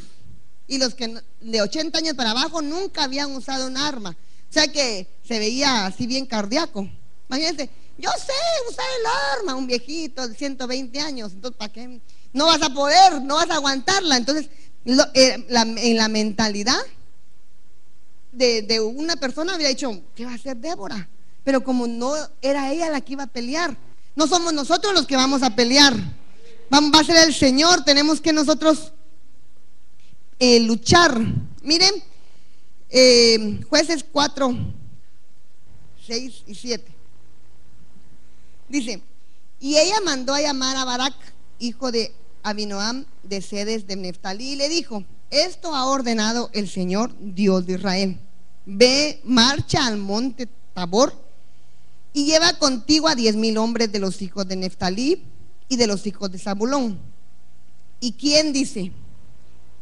Y los que de 80 años para abajo nunca habían usado un arma. O sea que se veía así bien cardíaco. Imagínense, yo sé usar el arma, un viejito de 120 años. Entonces, ¿para qué? No vas a poder, no vas a aguantarla. Entonces, en la mentalidad de una persona había dicho, ¿qué va a hacer Débora? Pero como no era ella la que iba a pelear, no somos nosotros los que vamos a pelear, va a ser el Señor. Tenemos que nosotros luchar. Miren, Jueces 4, 6 y 7 dice: y ella mandó a llamar a Barak, hijo de Abinoam, de Cedes de Neftalí, y le dijo: esto ha ordenado el Señor Dios de Israel, ve, marcha al monte Tabor y lleva contigo a 10,000 hombres de los hijos de Neftalí y de los hijos de Zabulón. ¿Y quién dice?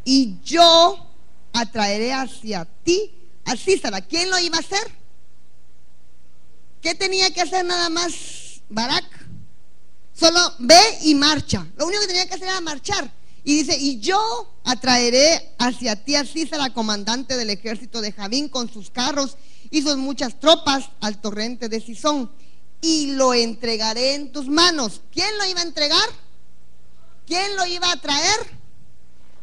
Y yo atraeré hacia ti a Sísara. ¿Quién lo iba a hacer? ¿Qué tenía que hacer nada más Barak? Solo ve y marcha. Lo único que tenía que hacer era marchar. Y dice: y yo atraeré hacia ti a Sísara, comandante del ejército de Jabín, con sus carros y sus muchas tropas, al torrente de Sisón, y lo entregaré en tus manos. ¿Quién lo iba a entregar? ¿Quién lo iba a traer?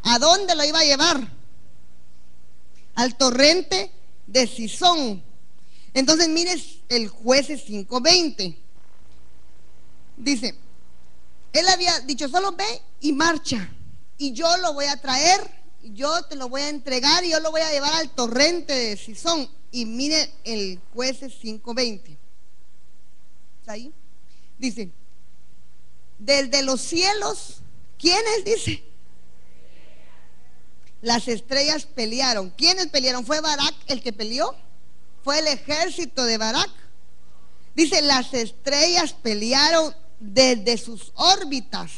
¿A dónde lo iba a llevar? Al torrente de Sisón. Entonces mires el Jueces 5:20. Dice, él había dicho: solo ve y marcha, y yo lo voy a traer, y yo te lo voy a entregar, y yo lo voy a llevar al torrente de Sisón. Y mire el Jueces 5:20. ¿Está ahí? Dice: desde los cielos, ¿quiénes? Dice, las estrellas pelearon. ¿Quiénes pelearon? ¿Fue Barak el que peleó? ¿Fue el ejército de Barak? Dice: las estrellas pelearon desde sus órbitas,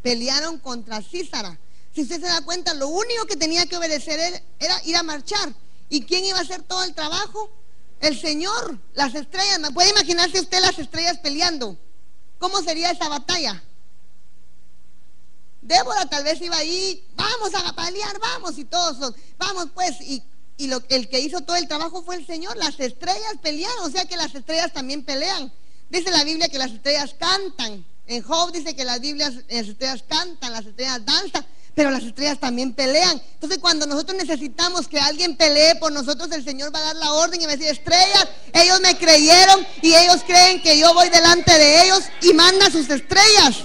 pelearon contra Sísara. Si usted se da cuenta, lo único que tenía que obedecer él era ir a marchar. ¿Y quién iba a hacer todo el trabajo? El Señor. Las estrellas. ¿Puede imaginarse usted las estrellas peleando? ¿Cómo sería esa batalla? Débora tal vez iba ahí: vamos a pelear, vamos, y todos, vamos pues, y el que hizo todo el trabajo fue el Señor. Las estrellas pelearon, o sea que las estrellas también pelean. Dice la Biblia que las estrellas cantan. En Job dice que las estrellas cantan, las estrellas danzan, pero las estrellas también pelean. Entonces, cuando nosotros necesitamos que alguien pelee por nosotros, el Señor va a dar la orden y va a decir: estrellas, ellos me creyeron y ellos creen que yo voy delante de ellos, y manda sus estrellas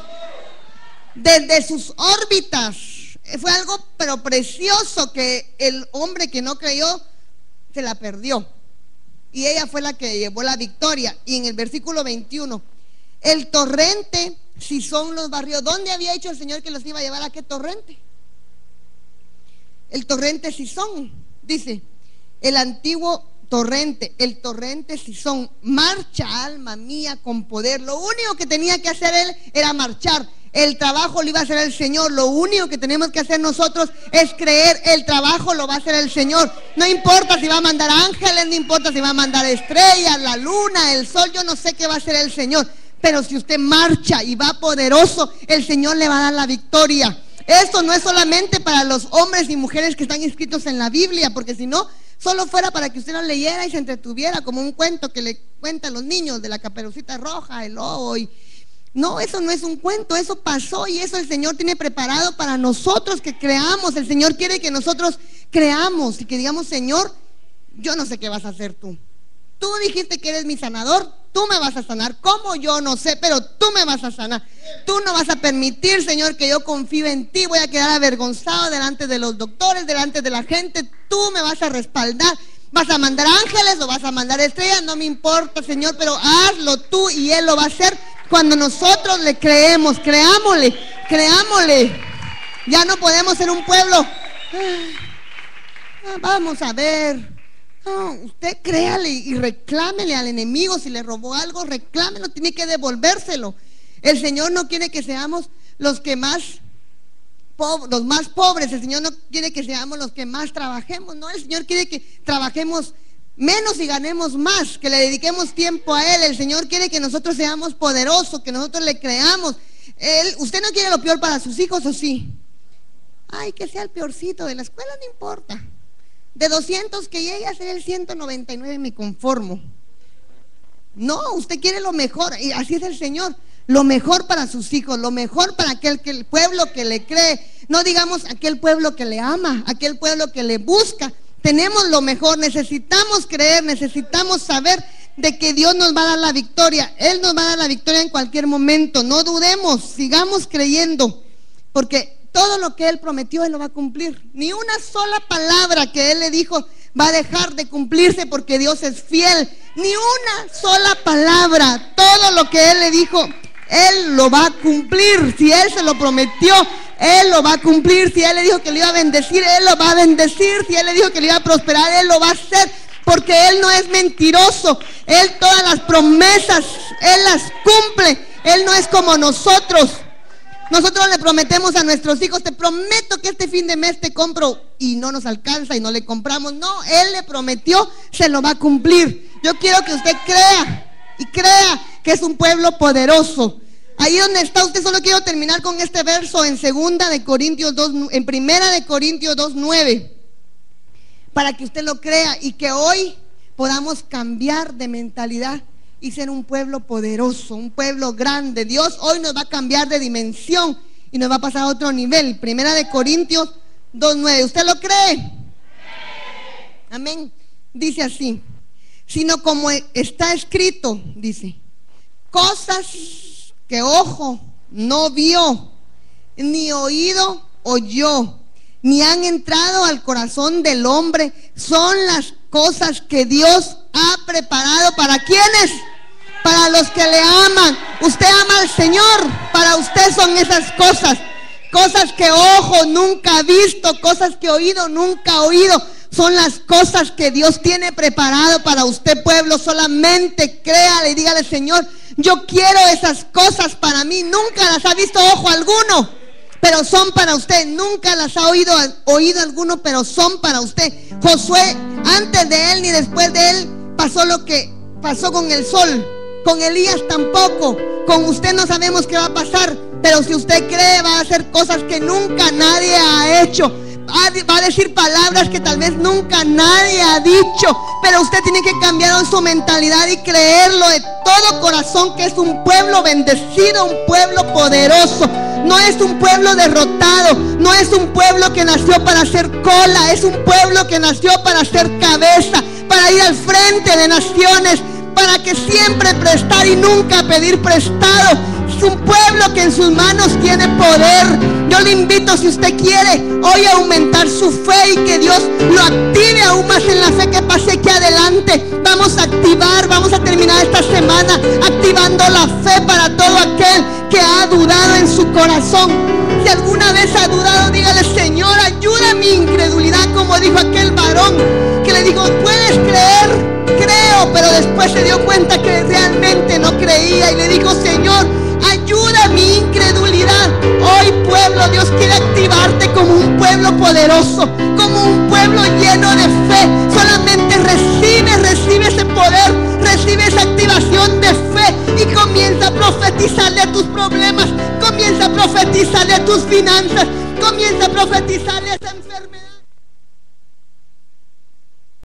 desde sus órbitas. Fue algo pero precioso, que el hombre que no creyó se la perdió, y ella fue la que llevó la victoria. Y en el versículo 21, el torrente Sisón los barrió. ¿Dónde había dicho el Señor que los iba a llevar? ¿A qué torrente? El torrente Sisón. Dice: el antiguo torrente, el torrente Sisón. Marcha, alma mía, con poder. Lo único que tenía que hacer él era marchar. El trabajo lo iba a hacer el Señor. Lo único que tenemos que hacer nosotros es creer. El trabajo lo va a hacer el Señor. No importa si va a mandar ángeles, no importa si va a mandar estrellas, la luna, el sol. Yo no sé qué va a hacer el Señor, pero si usted marcha y va poderoso, el Señor le va a dar la victoria. Esto no es solamente para los hombres y mujeres que están inscritos en la Biblia, porque si no, solo fuera para que usted lo leyera y se entretuviera, como un cuento que le cuentan los niños de la Caperucita Roja, el lobo. No, eso no es un cuento, eso pasó, y eso el Señor tiene preparado para nosotros que creamos. El Señor quiere que nosotros creamos y que digamos: Señor, yo no sé qué vas a hacer tú. Tú dijiste que eres mi sanador, tú me vas a sanar. ¿Cómo? Yo no sé, pero tú me vas a sanar. Tú no vas a permitir, Señor, que yo confíe en ti. Voy a quedar avergonzado delante de los doctores, delante de la gente. Tú me vas a respaldar. ¿Vas a mandar ángeles o vas a mandar estrellas? No me importa, Señor, pero hazlo tú, y Él lo va a hacer cuando nosotros le creemos. Creámosle. Ya no podemos ser un pueblo Vamos a ver. No, usted créale y reclámele al enemigo. Si le robó algo, reclámelo, tiene que devolvérselo. El Señor no quiere que seamos los más pobres. El Señor no quiere que seamos los que más trabajemos. No, el Señor quiere que trabajemos menos y ganemos más, que le dediquemos tiempo a Él. El Señor quiere que nosotros seamos poderosos, que nosotros le creamos. ¿Usted no quiere lo peor para sus hijos o sí? Ay, que sea el peorcito de la escuela, no importa. De 200 que llegue a ser el 199 me conformo. No, usted quiere lo mejor, y así es el Señor. Lo mejor para sus hijos, lo mejor para el pueblo que le cree. No digamos aquel pueblo que le ama, aquel pueblo que le busca. Tenemos lo mejor, necesitamos creer, necesitamos saber de que Dios nos va a dar la victoria. Él nos va a dar la victoria en cualquier momento. No dudemos, sigamos creyendo, porque todo lo que Él prometió, Él lo va a cumplir. Ni una sola palabra que Él le dijo va a dejar de cumplirse, porque Dios es fiel. Ni una sola palabra. Todo lo que Él le dijo, Él lo va a cumplir. Si Él se lo prometió, Él lo va a cumplir. Si Él le dijo que le iba a bendecir, Él lo va a bendecir. Si Él le dijo que le iba a prosperar, Él lo va a hacer, porque Él no es mentiroso. Él todas las promesas, Él las cumple. Él no es como nosotros. Nosotros le prometemos a nuestros hijos: te prometo que este fin de mes te compro, y no nos alcanza y no le compramos. No, Él le prometió, se lo va a cumplir. Yo quiero que usted crea, y crea que es un pueblo poderoso. Ahí donde está usted, solo quiero terminar con este verso en 2 de Corintios 2, en 1 de Corintios 2:9, para que usted lo crea y que hoy podamos cambiar de mentalidad y ser un pueblo poderoso, un pueblo grande. Dios hoy nos va a cambiar de dimensión y nos va a pasar a otro nivel. 1 de Corintios 2:9. ¿Usted lo cree? Amén. Dice así: sino como está escrito, dice, cosas que ojo no vio, ni oído oyó, ni han entrado al corazón del hombre, son las cosas que Dios ha preparado. ¿Para quiénes? Para los que le aman. Usted ama al Señor, para usted son esas cosas. Cosas que ojo nunca ha visto, cosas que oído nunca ha oído. Son las cosas que Dios tiene preparado para usted, pueblo. Solamente créale y dígale: Señor, yo quiero esas cosas para mí. Nunca las ha visto ojo alguno, pero son para usted. Nunca las ha oído alguno, pero son para usted. Josué, antes de él ni después de él, pasó lo que pasó con el sol. Con Elías tampoco. Con usted no sabemos qué va a pasar, pero si usted cree, va a hacer cosas que nunca nadie ha hecho. Va a decir palabras que tal vez nunca nadie ha dicho, pero usted tiene que cambiar su mentalidad y creerlo de todo corazón, que es un pueblo bendecido, un pueblo poderoso. No es un pueblo derrotado, no es un pueblo que nació para hacer cola, es un pueblo que nació para hacer cabeza, para ir al frente de naciones, para que siempre prestar y nunca pedir prestado. Es un pueblo que en sus manos tiene poder. Yo le invito, si usted quiere hoy aumentar su fe y que Dios lo active aún más en la fe, que pase aquí adelante. Vamos a activar, vamos a terminar esta semana activando la fe para todo aquel que ha dudado en su corazón. Si alguna vez ha dudado, dígale: Señor, ayuda a mi incredulidad, como dijo aquel varón que le dijo: ¿puedes creer? Creo, pero después se dio cuenta que realmente no creía y le dijo: Señor, ayuda a mi incredulidad. Hoy, pueblo, Dios quiere activarte como un pueblo poderoso, como un pueblo lleno de fe. Solamente recibe ese poder, recibe esa activación de fe y comienza a profetizarle a tus problemas, comienza a profetizarle a tus finanzas, comienza a profetizarle a esa enfermedad.